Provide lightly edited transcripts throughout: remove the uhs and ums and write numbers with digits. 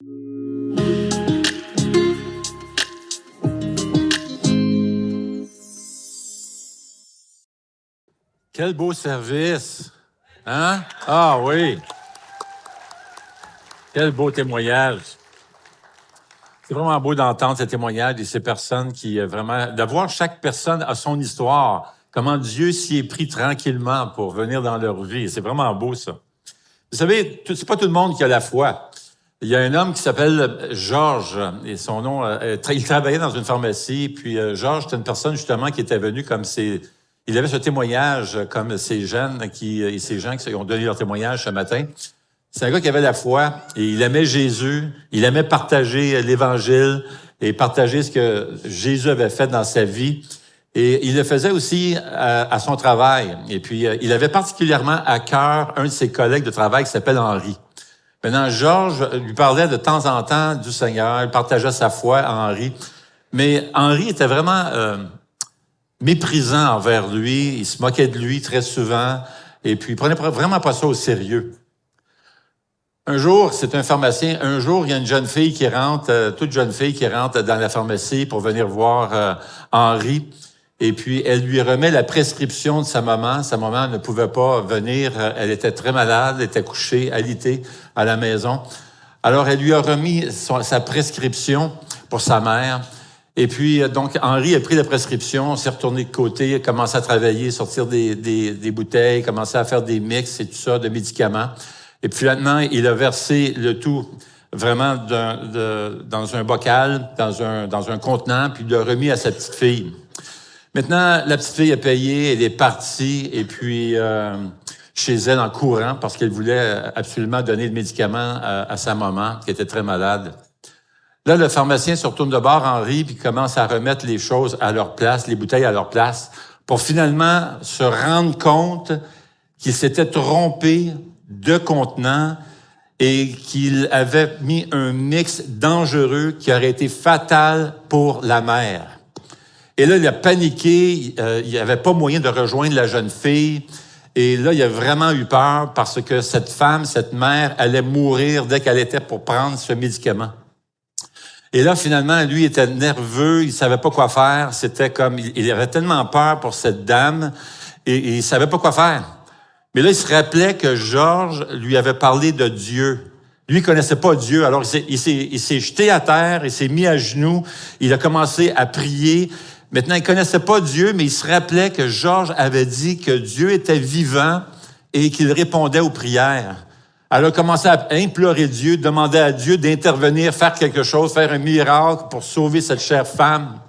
Quel beau service! Hein? Ah oui! Quel beau témoignage! C'est vraiment beau d'entendre ces témoignages de ces personnes qui, vraiment, de voir chaque personne a son histoire, comment Dieu s'y est pris tranquillement pour venir dans leur vie. C'est vraiment beau, ça. Vous savez, c'est pas tout le monde qui a la foi. Il y a un homme qui s'appelle Georges, et son nom, il travaillait dans une pharmacie, puis Georges, c'était une personne, justement, qui était venue comme il avait ce témoignage, comme ces gens qui ont donné leur témoignage ce matin. C'est un gars qui avait la foi, et il aimait Jésus, il aimait partager l'Évangile et partager ce que Jésus avait fait dans sa vie. Et il le faisait aussi à son travail. Et puis, il avait particulièrement à cœur un de ses collègues de travail qui s'appelle Henri. Maintenant, Georges lui parlait de temps en temps du Seigneur, il partageait sa foi à Henri. Mais Henri était vraiment méprisant envers lui, il se moquait de lui très souvent, et puis il prenait vraiment pas ça au sérieux. Un jour, c'est un pharmacien, un jour, il y a une jeune fille qui rentre, toute jeune fille qui rentre dans la pharmacie pour venir voir Henri, et puis elle lui remet la prescription de sa maman. Sa maman ne pouvait pas venir, elle était très malade, elle était couchée, alitée à la maison. Alors, elle lui a remis sa prescription pour sa mère. Et puis, donc, Henri a pris la prescription, s'est retourné de côté, a commencé à travailler, sortir des bouteilles, commencé à faire des mix et tout ça de médicaments. Et puis, maintenant, il a versé le tout vraiment dans un bocal, dans un contenant, puis il l'a remis à sa petite fille. Maintenant, la petite fille a payé, elle est partie, et puis chez elle en courant, parce qu'elle voulait absolument donner le médicament à sa maman, qui était très malade. Là, le pharmacien se retourne de bord, Henri, puis commence à remettre les choses à leur place, les bouteilles à leur place, pour finalement se rendre compte qu'il s'était trompé de contenant et qu'il avait mis un mix dangereux qui aurait été fatal pour la mère. Et là, il a paniqué, il n'y avait pas moyen de rejoindre la jeune fille. Et là, il a vraiment eu peur parce que cette femme, cette mère, allait mourir dès qu'elle était pour prendre ce médicament. Et là, finalement, lui était nerveux, il savait pas quoi faire. C'était comme, il avait tellement peur pour cette dame et il savait pas quoi faire. Mais là, il se rappelait que Georges lui avait parlé de Dieu. Lui, il connaissait pas Dieu, alors il s'est jeté à terre, il s'est mis à genoux, il a commencé à prier. Maintenant, il connaissait pas Dieu, mais il se rappelait que Georges avait dit que Dieu était vivant et qu'il répondait aux prières. Elle a commencé à implorer Dieu, demander à Dieu d'intervenir, faire quelque chose, faire un miracle pour sauver cette chère femme.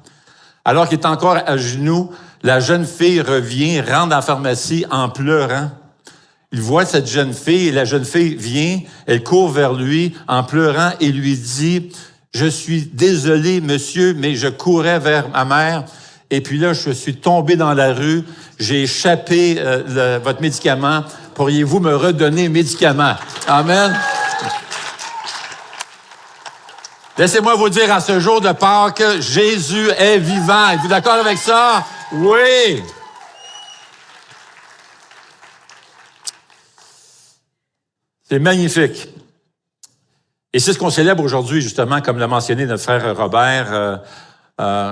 Alors qu'il est encore à genoux, la jeune fille revient, rentre dans la pharmacie en pleurant. Il voit cette jeune fille et la jeune fille vient, elle court vers lui en pleurant et lui dit « Je suis désolé, monsieur, mais je courais vers ma mère et puis là, je suis tombé dans la rue, j'ai échappé votre médicament. Pourriez-vous me redonner le médicament? » Amen. Laissez-moi vous dire en ce jour de Pâques, Jésus est vivant. Êtes-vous d'accord avec ça? Oui! C'est magnifique. Et c'est ce qu'on célèbre aujourd'hui, justement, comme l'a mentionné notre frère Robert.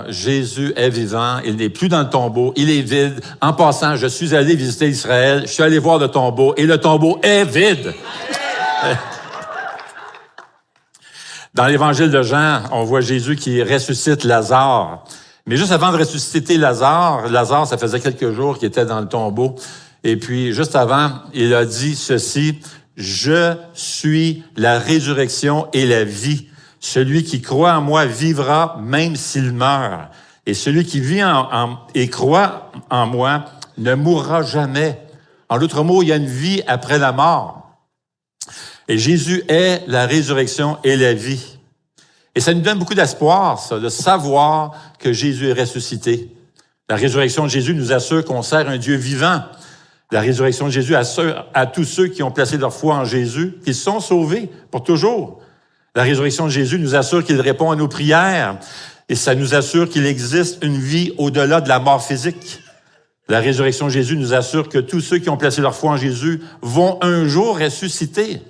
Jésus est vivant, il n'est plus dans le tombeau, il est vide. En passant, je suis allé visiter Israël, je suis allé voir le tombeau, et le tombeau est vide. Dans l'Évangile de Jean, on voit Jésus qui ressuscite Lazare. Mais juste avant de ressusciter Lazare, ça faisait quelques jours qu'il était dans le tombeau. Et puis, juste avant, il a dit ceci, « Je suis la résurrection et la vie. Celui qui croit en moi vivra même s'il meurt. Et celui qui vit et croit en moi ne mourra jamais. » En d'autres mots, il y a une vie après la mort. Et Jésus est la résurrection et la vie. Et ça nous donne beaucoup d'espoir, ça, de savoir que Jésus est ressuscité. La résurrection de Jésus nous assure qu'on sert un Dieu vivant. La résurrection de Jésus assure à tous ceux qui ont placé leur foi en Jésus qu'ils sont sauvés pour toujours. La résurrection de Jésus nous assure qu'il répond à nos prières et ça nous assure qu'il existe une vie au-delà de la mort physique. La résurrection de Jésus nous assure que tous ceux qui ont placé leur foi en Jésus vont un jour ressusciter.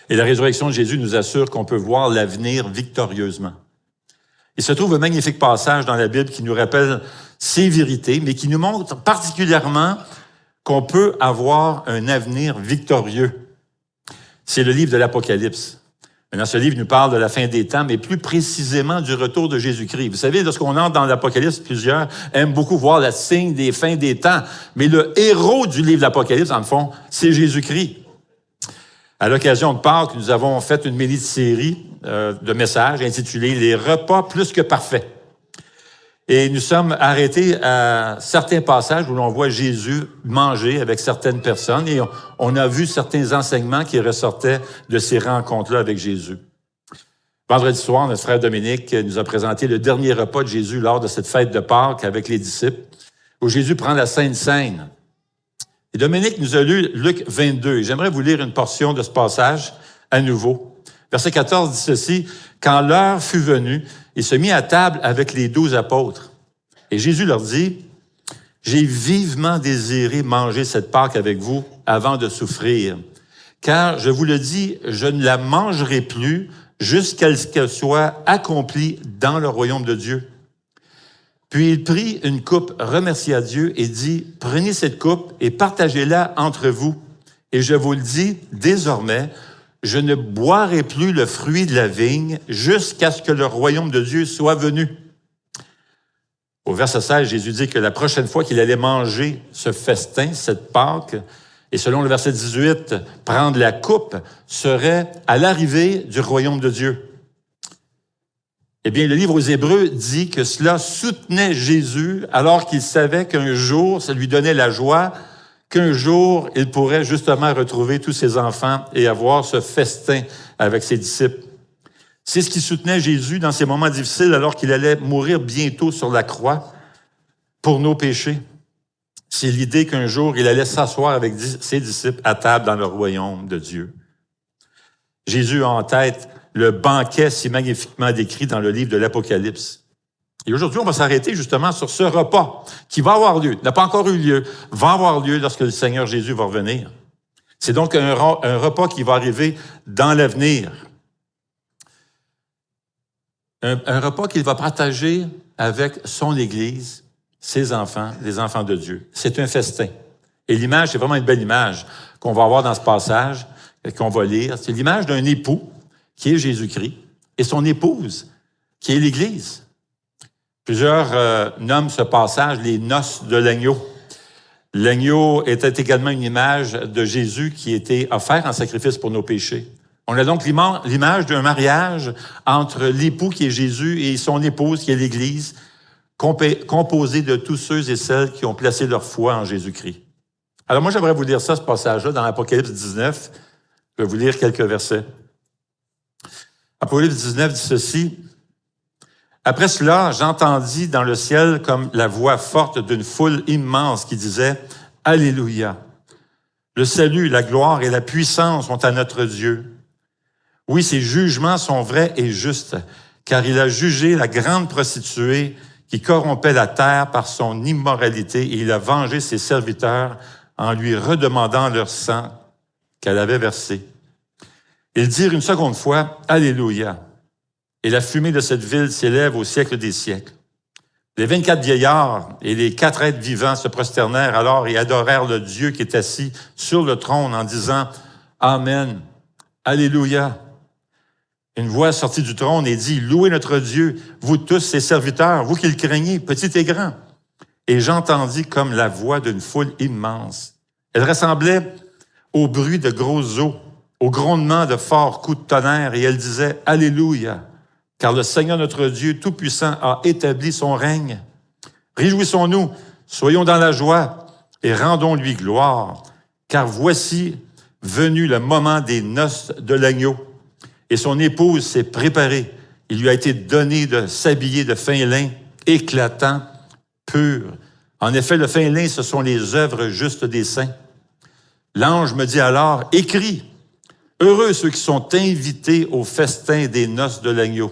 Et la résurrection de Jésus nous assure qu'on peut voir l'avenir victorieusement. Il se trouve un magnifique passage dans la Bible qui nous rappelle ces vérités, mais qui nous montre particulièrement qu'on peut avoir un avenir victorieux. C'est le livre de l'Apocalypse. Maintenant, ce livre nous parle de la fin des temps, mais plus précisément du retour de Jésus-Christ. Vous savez, lorsqu'on entre dans l'Apocalypse, plusieurs aiment beaucoup voir le signe des fins des temps. Mais le héros du livre de l'Apocalypse, dans le fond, c'est Jésus-Christ. À l'occasion de Pâques, nous avons fait une mini-série de messages intitulée « Les repas plus que parfaits ». Et nous sommes arrêtés à certains passages où l'on voit Jésus manger avec certaines personnes et on a vu certains enseignements qui ressortaient de ces rencontres-là avec Jésus. Vendredi soir, notre frère Dominique nous a présenté le dernier repas de Jésus lors de cette fête de Pâques avec les disciples, où Jésus prend la Sainte Seine. Et Dominique nous a lu Luc 22. Et j'aimerais vous lire une portion de ce passage à nouveau. Verset 14 dit ceci: « Quand l'heure fut venue, il se mit à table avec les 12 apôtres. Et Jésus leur dit, « J'ai vivement désiré manger cette Pâque avec vous avant de souffrir. Car, je vous le dis, je ne la mangerai plus jusqu'à ce qu'elle soit accomplie dans le royaume de Dieu. » Puis il prit une coupe, remercia Dieu et dit, « Prenez cette coupe et partagez-la entre vous. Et je vous le dis, désormais, je ne boirai plus le fruit de la vigne jusqu'à ce que le royaume de Dieu soit venu. » Au verset 16, Jésus dit que la prochaine fois qu'il allait manger ce festin, cette Pâque, et selon le verset 18, prendre la coupe, serait à l'arrivée du royaume de Dieu. Eh bien, le livre aux Hébreux dit que cela soutenait Jésus alors qu'il savait qu'un jour, ça lui donnait la joie, qu'un jour, il pourrait justement retrouver tous ses enfants et avoir ce festin avec ses disciples. C'est ce qui soutenait Jésus dans ces moments difficiles alors qu'il allait mourir bientôt sur la croix pour nos péchés. C'est l'idée qu'un jour, il allait s'asseoir avec ses disciples à table dans le royaume de Dieu. Jésus a en tête le banquet si magnifiquement décrit dans le livre de l'Apocalypse. Et aujourd'hui, on va s'arrêter justement sur ce repas qui va avoir lieu, n'a pas encore eu lieu, va avoir lieu lorsque le Seigneur Jésus va revenir. C'est donc un repas qui va arriver dans l'avenir. Un repas qu'il va partager avec son Église, ses enfants, les enfants de Dieu. C'est un festin. Et l'image, c'est vraiment une belle image qu'on va avoir dans ce passage, qu'on va lire. C'est l'image d'un époux, qui est Jésus-Christ, et son épouse, qui est l'Église. Plusieurs nomment ce passage les noces de l'agneau. L'agneau était également une image de Jésus qui était offert en sacrifice pour nos péchés. On a donc l'image d'un mariage entre l'époux qui est Jésus et son épouse qui est l'Église, composée de tous ceux et celles qui ont placé leur foi en Jésus-Christ. Alors moi, j'aimerais vous lire ça, ce passage-là, dans l'Apocalypse 19. Je vais vous lire quelques versets. Apocalypse 19 dit ceci: « Après cela, j'entendis dans le ciel comme la voix forte d'une foule immense qui disait « Alléluia! Le salut, la gloire et la puissance sont à notre Dieu. Oui, ses jugements sont vrais et justes, car il a jugé la grande prostituée qui corrompait la terre par son immoralité, et il a vengé ses serviteurs en lui redemandant leur sang qu'elle avait versé. Ils dirent une seconde fois « Alléluia !» Et la fumée de cette ville s'élève au siècle des siècles. Les 24 vieillards et les 4 êtres vivants se prosternèrent alors et adorèrent le Dieu qui est assis sur le trône en disant « Amen, Alléluia !» Une voix sortit du trône et dit « Louez notre Dieu, vous tous ses serviteurs, vous qui le craignez, petits et grands. » Et j'entendis comme la voix d'une foule immense. Elle ressemblait au bruit de grosses eaux, au grondement de forts coups de tonnerre, et elle disait « Alléluia ! Car le Seigneur notre Dieu Tout-Puissant a établi son règne. Réjouissons-nous, soyons dans la joie et rendons-lui gloire, car voici venu le moment des noces de l'agneau. Et son épouse s'est préparée. Il lui a été donné de s'habiller de fin lin, éclatant, pur. En effet, le fin lin, ce sont les œuvres justes des saints. L'ange me dit alors, écris, heureux ceux qui sont invités au festin des noces de l'agneau.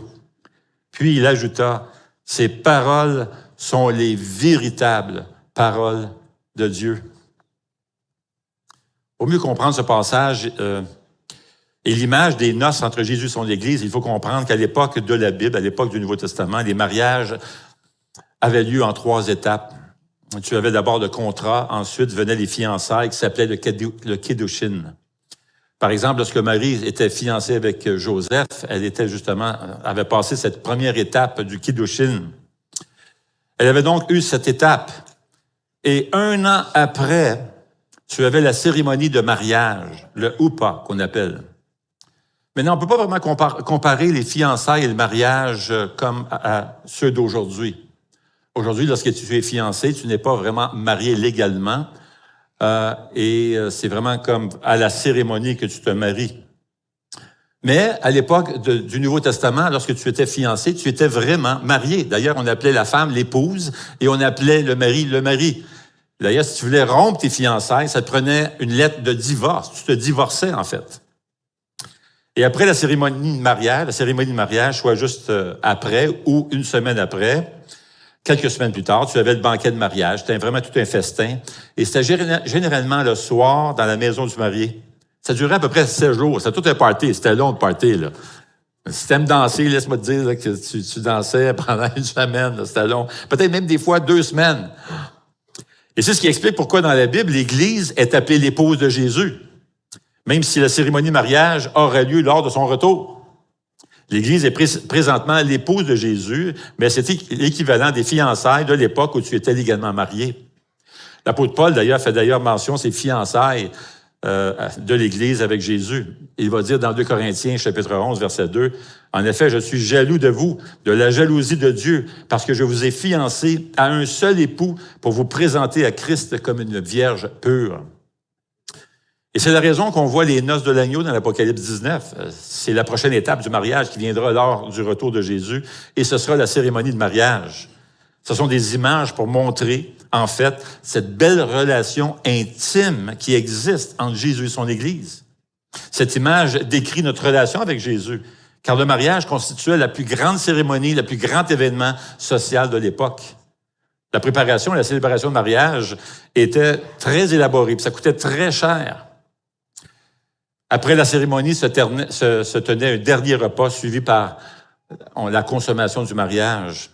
Puis il ajouta, ces paroles sont les véritables paroles de Dieu. Pour mieux comprendre ce passage, Et l'image des noces entre Jésus et son Église, il faut comprendre qu'à l'époque de la Bible, à l'époque du Nouveau Testament, les mariages avaient lieu en 3 étapes. Tu avais d'abord le contrat, ensuite venaient les fiançailles qui s'appelaient le Kiddushin. Par exemple, lorsque Marie était fiancée avec Joseph, elle avait passé cette première étape du Kiddushin. Elle avait donc eu cette étape. Et 1 an après, tu avais la cérémonie de mariage, le Huppah qu'on appelle. Maintenant, on ne peut pas vraiment comparer les fiançailles et le mariage comme à ceux d'aujourd'hui. Aujourd'hui, lorsque tu es fiancé, tu n'es pas vraiment marié légalement c'est vraiment comme à la cérémonie que tu te maries. Mais à l'époque du Nouveau Testament, lorsque tu étais fiancé, tu étais vraiment marié. D'ailleurs, on appelait la femme l'épouse et on appelait le mari le mari. D'ailleurs, si tu voulais rompre tes fiançailles, ça te prenait une lettre de divorce. Tu te divorçais, en fait. Et après la cérémonie de mariage, soit juste après ou une semaine après, quelques semaines plus tard, tu avais le banquet de mariage. C'était vraiment tout un festin. Et c'était généralement le soir dans la maison du marié. Ça durait à peu près 7 jours. C'était tout un party. C'était long, le party, là. Si t'aimes danser, laisse-moi te dire là, que tu dansais pendant une semaine. Là, c'était long. Peut-être même des fois 2 semaines. Et c'est ce qui explique pourquoi dans la Bible, l'Église est appelée l'épouse de Jésus. Même si la cérémonie de mariage aurait lieu lors de son retour. L'Église est présentement l'épouse de Jésus, mais c'est l'équivalent des fiançailles de l'époque où tu étais légalement marié. L'apôtre Paul, d'ailleurs, fait mention de ces fiançailles de l'Église avec Jésus. Il va dire dans 2 Corinthiens, chapitre 11, verset 2, « En effet, je suis jaloux de vous, de la jalousie de Dieu, parce que je vous ai fiancé à un seul époux pour vous présenter à Christ comme une vierge pure. » Et c'est la raison qu'on voit les noces de l'agneau dans l'Apocalypse 19. C'est la prochaine étape du mariage qui viendra lors du retour de Jésus, et ce sera la cérémonie de mariage. Ce sont des images pour montrer, en fait, cette belle relation intime qui existe entre Jésus et son Église. Cette image décrit notre relation avec Jésus, car le mariage constituait la plus grande cérémonie, le plus grand événement social de l'époque. La préparation et la célébration de mariage étaient très élaborées, puis ça coûtait très cher. Après la cérémonie se tenait un dernier repas suivi par la consommation du mariage.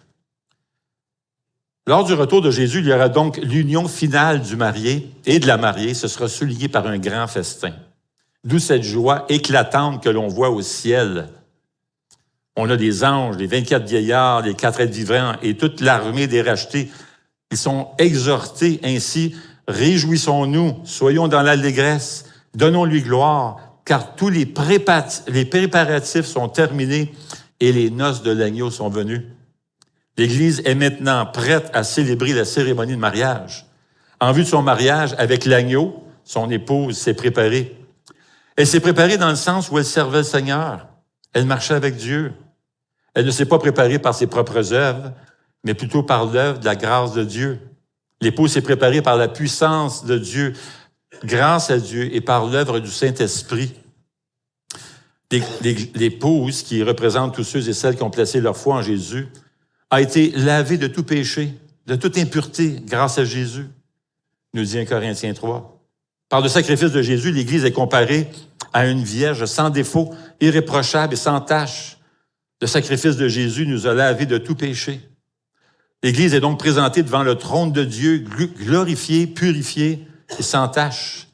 Lors du retour de Jésus, il y aura donc l'union finale du marié et de la mariée. Ce sera souligné par un grand festin. D'où cette joie éclatante que l'on voit au ciel. On a des anges, les 24 vieillards, les 4 êtres vivants et toute l'armée des rachetés. Ils sont exhortés ainsi, « Réjouissons-nous, soyons dans l'allégresse, donnons-lui gloire, car tous les préparatifs sont terminés et les noces de l'agneau sont venues. » L'Église est maintenant prête à célébrer la cérémonie de mariage. En vue de son mariage avec l'agneau, son épouse s'est préparée. Elle s'est préparée dans le sens où elle servait le Seigneur. Elle marchait avec Dieu. Elle ne s'est pas préparée par ses propres œuvres, mais plutôt par l'œuvre de la grâce de Dieu. L'épouse s'est préparée par la puissance de Dieu, grâce à Dieu et par l'œuvre du Saint-Esprit. L'épouse, qui représente tous ceux et celles qui ont placé leur foi en Jésus, a été lavée de tout péché, de toute impureté grâce à Jésus, nous dit 1 Corinthiens 3. Par le sacrifice de Jésus, l'Église est comparée à une vierge sans défaut, irréprochable et sans tache. Le sacrifice de Jésus nous a lavés de tout péché. L'Église est donc présentée devant le trône de Dieu, glorifiée, purifiée et sans tache.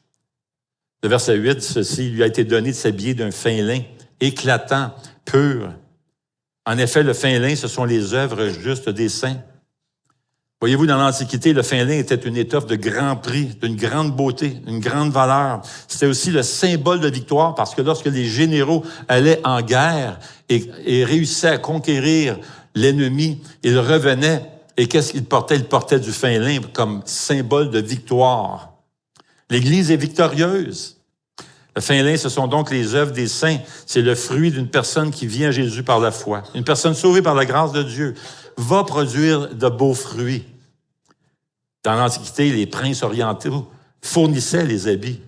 Le verset 8 dit ceci, « Il lui a été donné de s'habiller d'un fin lin, éclatant, pur. » En effet, le fin lin, ce sont les œuvres justes des saints. Voyez-vous, dans l'Antiquité, le fin lin était une étoffe de grand prix, d'une grande beauté, d'une grande valeur. C'était aussi le symbole de victoire parce que lorsque les généraux allaient en guerre et réussissaient à conquérir l'ennemi, ils revenaient. Et qu'est-ce qu'ils portaient? Ils portaient du fin lin comme symbole de victoire. L'Église est victorieuse. Le fin lin, ce sont donc les œuvres des saints. C'est le fruit d'une personne qui vient à Jésus par la foi. Une personne sauvée par la grâce de Dieu va produire de beaux fruits. Dans l'Antiquité, les princes orientaux fournissaient les habits.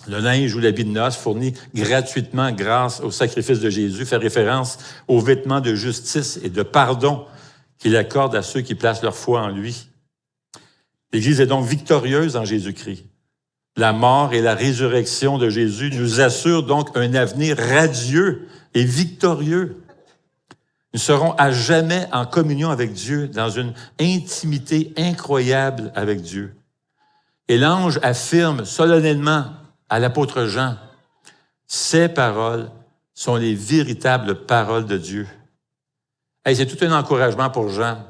Le linge ou l'habit de noces fourni gratuitement grâce au sacrifice de Jésus fait référence aux vêtements de justice et de pardon qu'il accorde à ceux qui placent leur foi en lui. L'Église est donc victorieuse en Jésus-Christ. La mort et la résurrection de Jésus nous assurent donc un avenir radieux et victorieux. Nous serons à jamais en communion avec Dieu, dans une intimité incroyable avec Dieu. Et l'ange affirme solennellement à l'apôtre Jean, ces paroles sont les véritables paroles de Dieu. Hey, c'est tout un encouragement pour Jean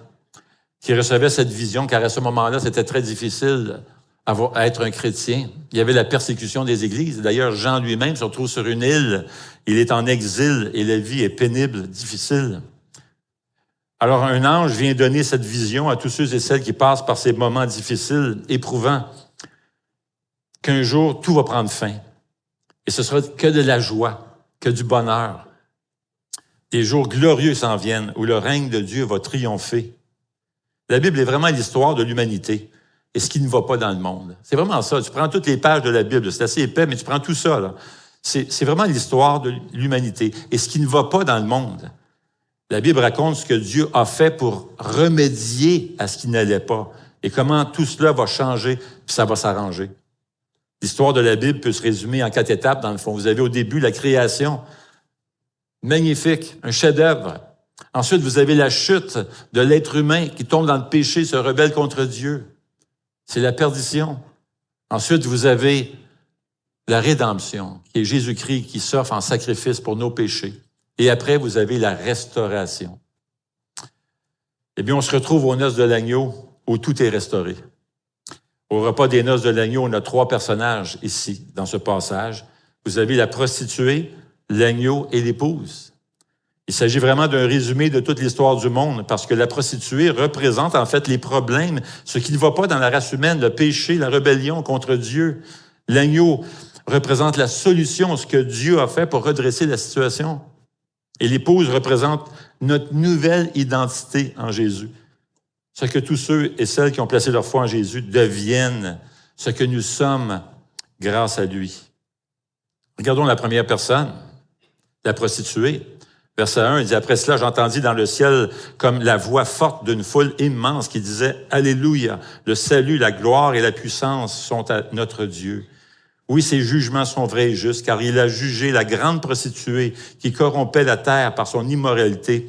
qui recevait cette vision, car à ce moment-là, c'était très difficile à être un chrétien. Il y avait la persécution des églises. D'ailleurs, Jean lui-même se retrouve sur une île. Il est en exil et la vie est pénible, difficile. Alors, un ange vient donner cette vision à tous ceux et celles qui passent par ces moments difficiles, éprouvants, qu'un jour, tout va prendre fin. Et ce sera que de la joie, que du bonheur. Des jours glorieux s'en viennent, où le règne de Dieu va triompher. La Bible est vraiment l'histoire de l'humanité et ce qui ne va pas dans le monde. C'est vraiment ça. Tu prends toutes les pages de la Bible, c'est assez épais, mais tu prends tout ça, là. C'est vraiment l'histoire de l'humanité et ce qui ne va pas dans le monde. La Bible raconte ce que Dieu a fait pour remédier à ce qui n'allait pas et comment tout cela va changer puis ça va s'arranger. L'histoire de la Bible peut se résumer en 4 étapes, dans le fond. Vous avez au début la création, magnifique, un chef-d'œuvre. Ensuite, vous avez la chute de l'être humain qui tombe dans le péché, se rebelle contre Dieu. C'est la perdition. Ensuite, vous avez la rédemption, qui est Jésus-Christ qui s'offre en sacrifice pour nos péchés. Et après, vous avez la restauration. Eh bien, on se retrouve aux noces de l'agneau où tout est restauré. Au repas des noces de l'agneau, on a 3 personnages ici, dans ce passage. Vous avez la prostituée, l'agneau et l'épouse. Il s'agit vraiment d'un résumé de toute l'histoire du monde, parce que la prostituée représente en fait les problèmes, ce qui ne va pas dans la race humaine, le péché, la rébellion contre Dieu. L'agneau représente la solution, ce que Dieu a fait pour redresser la situation. Et l'épouse représente notre nouvelle identité en Jésus. Ce que tous ceux et celles qui ont placé leur foi en Jésus deviennent, ce que nous sommes grâce à lui. Regardons la première personne, la prostituée. Verset 1, il dit, « Après cela, j'entendis dans le ciel comme la voix forte d'une foule immense qui disait, « Alléluia, le salut, la gloire et la puissance sont à notre Dieu. Oui, ses jugements sont vrais et justes, car il a jugé la grande prostituée qui corrompait la terre par son immoralité,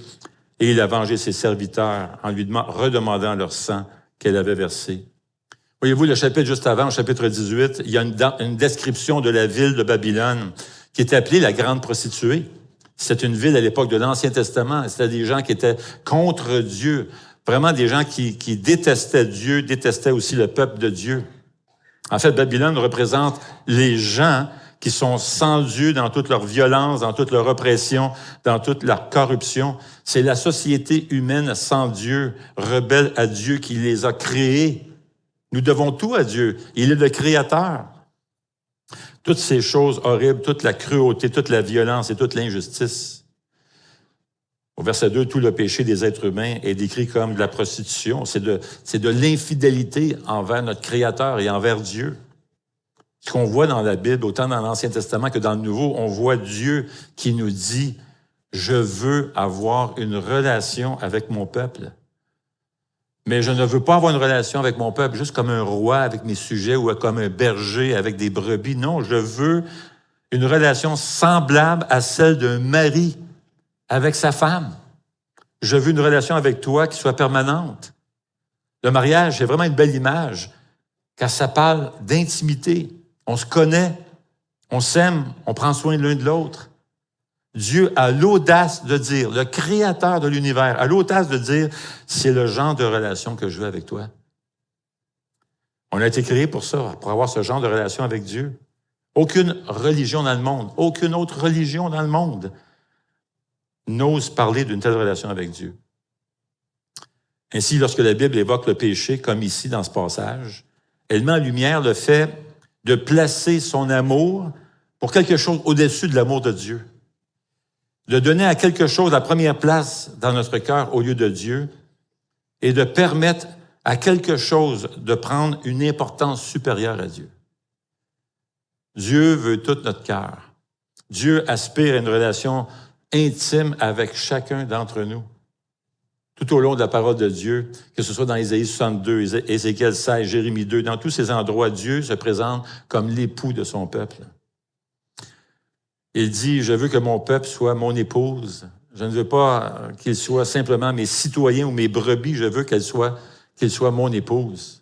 et il a vengé ses serviteurs en lui redemandant leur sang qu'elle avait versé. » Voyez-vous, le chapitre juste avant, au chapitre 18, il y a une description de la ville de Babylone qui est appelée la grande prostituée. C'est une ville à l'époque de l'Ancien Testament. C'était des gens qui étaient contre Dieu, vraiment des gens qui détestaient Dieu, détestaient aussi le peuple de Dieu. En fait, Babylone représente les gens qui sont sans Dieu dans toute leur violence, dans toute leur oppression, dans toute leur corruption. C'est la société humaine sans Dieu, rebelle à Dieu, qui les a créés. Nous devons tout à Dieu. Il est le Créateur. Toutes ces choses horribles, toute la cruauté, toute la violence et toute l'injustice. Au verset 2, tout le péché des êtres humains est décrit comme de la prostitution. C'est de l'infidélité envers notre Créateur et envers Dieu. Ce qu'on voit dans la Bible, autant dans l'Ancien Testament que dans le Nouveau, on voit Dieu qui nous dit « Je veux avoir une relation avec mon peuple. » Mais je ne veux pas avoir une relation avec mon peuple juste comme un roi avec mes sujets ou comme un berger avec des brebis. Non, je veux une relation semblable à celle d'un mari avec sa femme. Je veux une relation avec toi qui soit permanente. Le mariage, c'est vraiment une belle image, car ça parle d'intimité. On se connaît, on s'aime, on prend soin l'un de l'autre. Dieu a l'audace de dire, le Créateur de l'univers a l'audace de dire, c'est le genre de relation que je veux avec toi. On a été créé pour ça, pour avoir ce genre de relation avec Dieu. Aucune religion dans le monde, aucune autre religion dans le monde n'ose parler d'une telle relation avec Dieu. Ainsi, lorsque la Bible évoque le péché, comme ici dans ce passage, elle met en lumière le fait de placer son amour pour quelque chose au-dessus de l'amour de Dieu. De donner à quelque chose la première place dans notre cœur au lieu de Dieu et de permettre à quelque chose de prendre une importance supérieure à Dieu. Dieu veut tout notre cœur. Dieu aspire à une relation intime avec chacun d'entre nous. tout au long de la parole de Dieu, que ce soit dans Ésaïe 62, Ézéchiel 16, Jérémie 2, dans tous ces endroits, Dieu se présente comme l'époux de son peuple. Il dit, je veux que mon peuple soit mon épouse. Je ne veux pas qu'il soit simplement mes citoyens ou mes brebis, je veux qu'il soit mon épouse.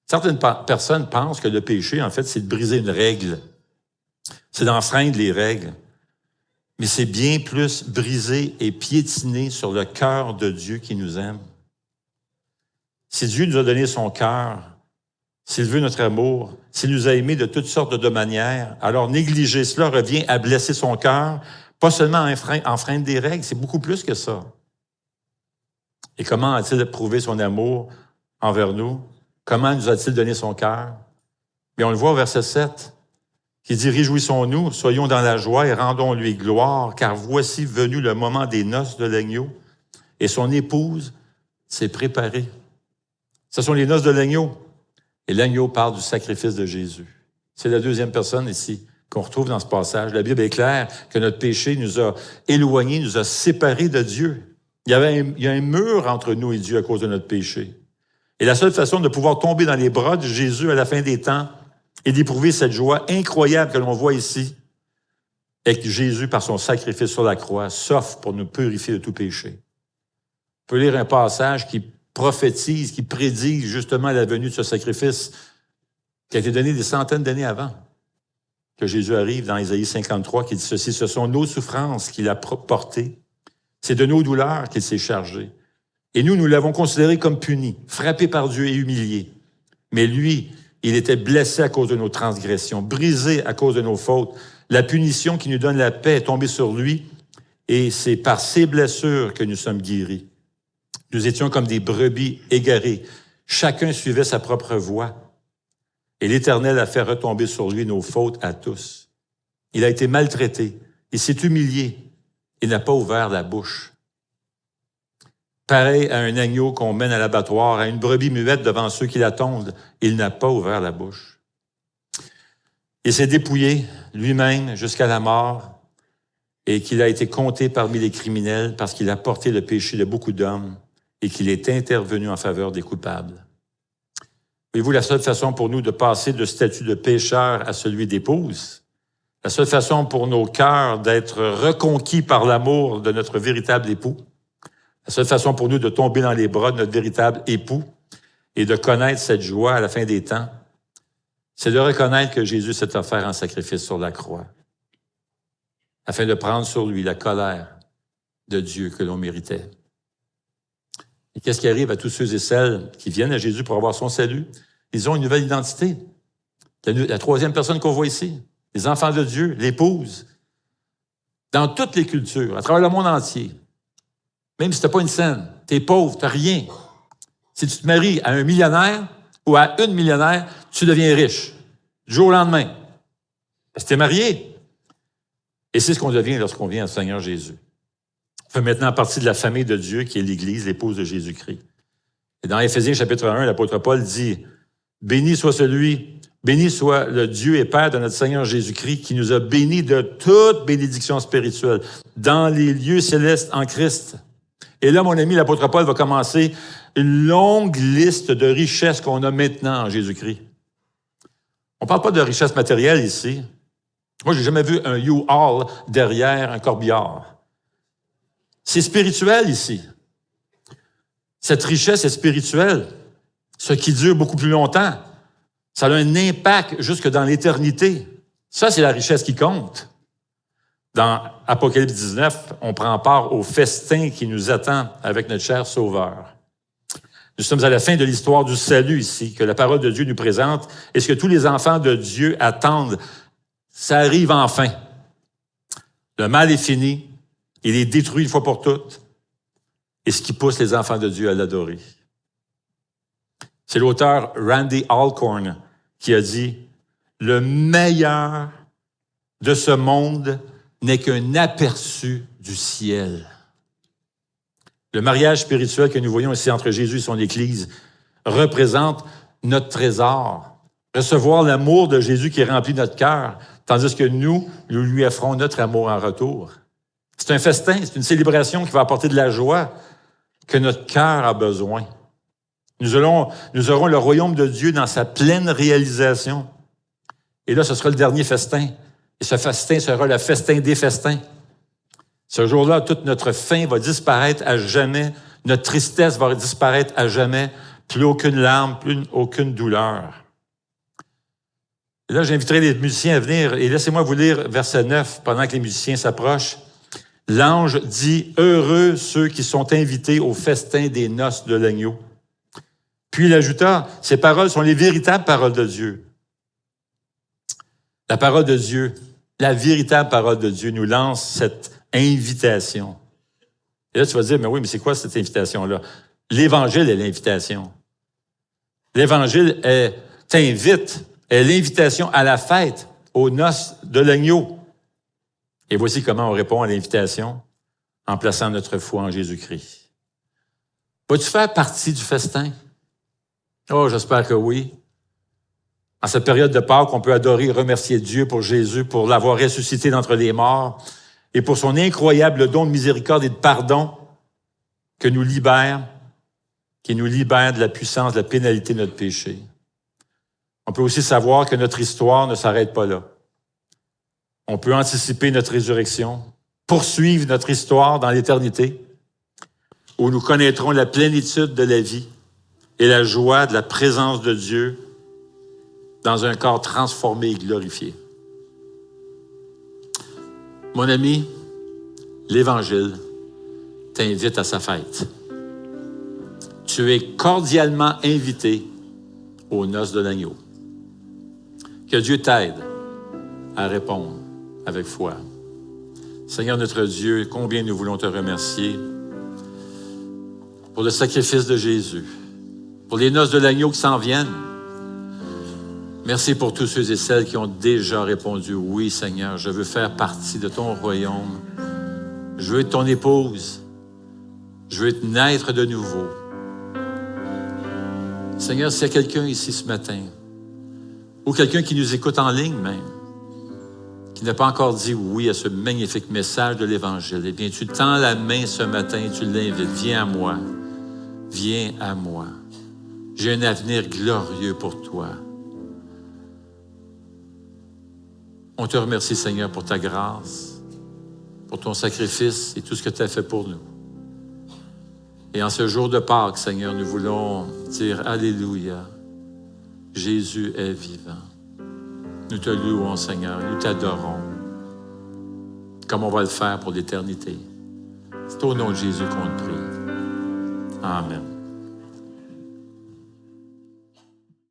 Certaines personnes pensent que le péché, en fait, c'est de briser une règle. C'est d'enfreindre les règles. Mais c'est bien plus briser et piétiner sur le cœur de Dieu qui nous aime. Si Dieu nous a donné son cœur, s'il veut notre amour, s'il nous a aimés de toutes sortes de manières, alors négliger cela revient à blesser son cœur, pas seulement enfreindre des règles, c'est beaucoup plus que ça. Et comment a-t-il prouvé son amour envers nous? Comment nous a-t-il donné son cœur? Bien, on le voit au verset 7. Qui dit, réjouissons-nous, soyons dans la joie et rendons-lui gloire, car voici venu le moment des noces de l'agneau, et son épouse s'est préparée. Ce sont les noces de l'agneau, et l'agneau parle du sacrifice de Jésus. C'est la deuxième personne ici qu'on retrouve dans ce passage. La Bible est claire que notre péché nous a éloignés, nous a séparés de Dieu. Il y a un mur entre nous et Dieu à cause de notre péché. Et la seule façon de pouvoir tomber dans les bras de Jésus à la fin des temps, et d'éprouver cette joie incroyable que l'on voit ici, et que Jésus, par son sacrifice sur la croix, s'offre pour nous purifier de tout péché. On peut lire un passage qui prophétise, qui prédit justement la venue de ce sacrifice qui a été donné des centaines d'années avant que Jésus arrive dans Ésaïe 53, qui dit ceci, ce sont nos souffrances qu'il a portées, c'est de nos douleurs qu'il s'est chargé. Et nous l'avons considéré comme puni, frappé par Dieu et humilié. Mais lui, il était blessé à cause de nos transgressions, brisé à cause de nos fautes. La punition qui nous donne la paix est tombée sur lui, et c'est par ses blessures que nous sommes guéris. Nous étions comme des brebis égarées. Chacun suivait sa propre voie. Et l'Éternel a fait retomber sur lui nos fautes à tous. Il a été maltraité. Il s'est humilié. Il n'a pas ouvert la bouche. Pareil à un agneau qu'on mène à l'abattoir, à une brebis muette devant ceux qui l'attendent, il n'a pas ouvert la bouche. Il s'est dépouillé lui-même jusqu'à la mort et qu'il a été compté parmi les criminels parce qu'il a porté le péché de beaucoup d'hommes et qu'il est intervenu en faveur des coupables. Voyez-vous, la seule façon pour nous de passer de statut de pécheur à celui d'épouse, la seule façon pour nos cœurs d'être reconquis par l'amour de notre véritable époux, la seule façon pour nous de tomber dans les bras de notre véritable époux et de connaître cette joie à la fin des temps, c'est de reconnaître que Jésus s'est offert en sacrifice sur la croix, afin de prendre sur lui la colère de Dieu que l'on méritait. Et qu'est-ce qui arrive à tous ceux et celles qui viennent à Jésus pour avoir son salut? Ils ont une nouvelle identité. La troisième personne qu'on voit ici, les enfants de Dieu, l'épouse, dans toutes les cultures, à travers le monde entier. Même si tu n'as pas une scène, tu es pauvre, tu n'as rien. Si tu te maries à un millionnaire ou à une millionnaire, tu deviens riche, du jour au lendemain. Parce que tu es marié. Et c'est ce qu'on devient lorsqu'on vient au Seigneur Jésus. On fait maintenant partie de la famille de Dieu qui est l'Église, l'épouse de Jésus-Christ. Et dans Éphésiens chapitre 1, l'apôtre Paul dit « Béni soit le Dieu et Père de notre Seigneur Jésus-Christ qui nous a bénis de toute bénédiction spirituelle dans les lieux célestes en Christ. » Et là, mon ami, l'apôtre Paul va commencer une longue liste de richesses qu'on a maintenant en Jésus-Christ. On ne parle pas de richesse matérielle ici. Moi, j'ai jamais vu un U-Haul derrière un corbillard. C'est spirituel ici. Cette richesse est spirituelle, ce qui dure beaucoup plus longtemps. Ça a un impact jusque dans l'éternité. Ça, c'est la richesse qui compte. Dans Apocalypse 19, on prend part au festin qui nous attend avec notre cher Sauveur. Nous sommes à la fin de l'histoire du salut ici, que la parole de Dieu nous présente, et ce que tous les enfants de Dieu attendent, ça arrive enfin. Le mal est fini, il est détruit une fois pour toutes, et ce qui pousse les enfants de Dieu à l'adorer. C'est l'auteur Randy Alcorn qui a dit « Le meilleur de ce monde n'est qu'un aperçu du ciel. » Le mariage spirituel que nous voyons ici entre Jésus et son Église représente notre trésor. Recevoir l'amour de Jésus qui remplit notre cœur, tandis que nous lui offrons notre amour en retour. C'est un festin, c'est une célébration qui va apporter de la joie. que notre cœur a besoin. Nous aurons le royaume de Dieu dans sa pleine réalisation. Et là, ce sera le dernier festin. Et ce festin sera le festin des festins. Ce jour-là, toute notre faim va disparaître à jamais. Notre tristesse va disparaître à jamais. Plus aucune larme, plus aucune douleur. Et là, j'inviterai les musiciens à venir et laissez-moi vous lire verset 9 pendant que les musiciens s'approchent. L'ange dit « Heureux ceux qui sont invités au festin des noces de l'agneau. » Puis il ajouta « Ces paroles sont les véritables paroles de Dieu. » La parole de Dieu, la véritable parole de Dieu nous lance cette invitation. Et là, tu vas dire « Mais oui, mais c'est quoi cette invitation-là? » L'Évangile est l'invitation. L'Évangile t'invite, est l'invitation à la fête, aux noces de l'agneau. Et voici comment on répond à l'invitation en plaçant notre foi en Jésus-Christ. Vas-tu faire partie du festin? Oh, j'espère que oui. En cette période de Pâques, on peut adorer et remercier Dieu pour Jésus, pour l'avoir ressuscité d'entre les morts et pour son incroyable don de miséricorde et de pardon qui nous libère de la puissance, de la pénalité de notre péché. On peut aussi savoir que notre histoire ne s'arrête pas là. On peut anticiper notre résurrection, poursuivre notre histoire dans l'éternité, où nous connaîtrons la plénitude de la vie et la joie de la présence de Dieu dans un corps transformé et glorifié. Mon ami, l'Évangile t'invite à sa fête. Tu es cordialement invité aux noces de l'agneau. Que Dieu t'aide à répondre avec foi. Seigneur notre Dieu, combien nous voulons te remercier pour le sacrifice de Jésus, pour les noces de l'agneau qui s'en viennent. Merci pour tous ceux et celles qui ont déjà répondu « Oui, Seigneur, je veux faire partie de ton royaume. Je veux être ton épouse. Je veux naître de nouveau. » Seigneur, s'il y a quelqu'un ici ce matin, ou quelqu'un qui nous écoute en ligne même, qui n'a pas encore dit oui à ce magnifique message de l'Évangile, eh bien, tu tends la main ce matin et tu l'invites. Viens à moi. Viens à moi. J'ai un avenir glorieux pour toi. On te remercie, Seigneur, pour ta grâce, pour ton sacrifice et tout ce que tu as fait pour nous. Et en ce jour de Pâques, Seigneur, nous voulons dire Alléluia. Jésus est vivant. Nous te louons, Seigneur, nous t'adorons, comme on va le faire pour l'éternité. C'est au nom de Jésus qu'on te prie. Amen.